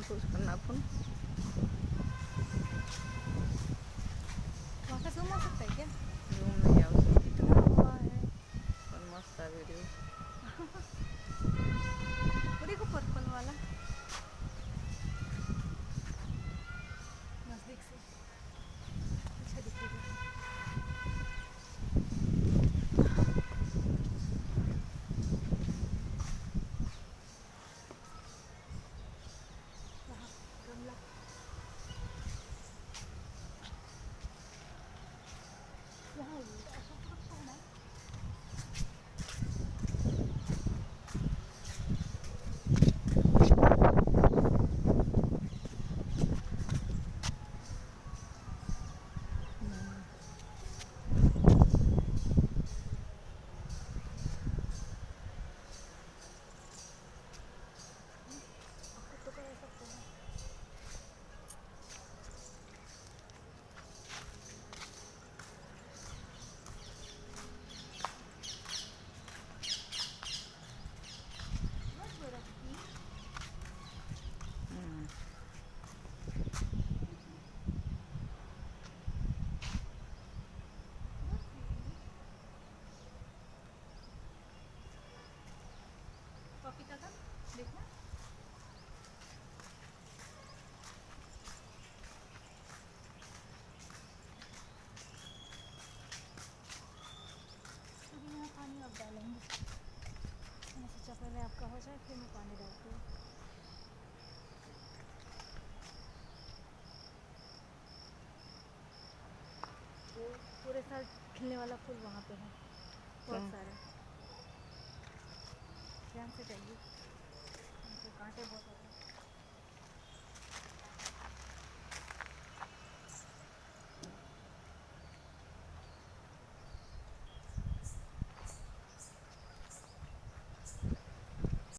हमको उसका नाखून। वहाँ का जूम हो सकता है क्या? जूम नहीं आ उसमें कितना हुआ है। पर मस्त था वीडियो। वो देखो पर्पल वाला नज़दीक से अच्छा दिखेगा। वहाँ गमला यहाँ अशा खूप छान आहे. फोटो करा सकते हैं. बस बरं की पपीता का देखना. अभी यहाँ पानी अब डालेंगे. मैंने सोचा पहले आपका हो जाए फिर मैं पानी डालती हूँ. वो पूरे साल खिलने वाला फूल वहाँ पे है बहुत सारा. ध्यान से जाइए, उनके कांटे बहुत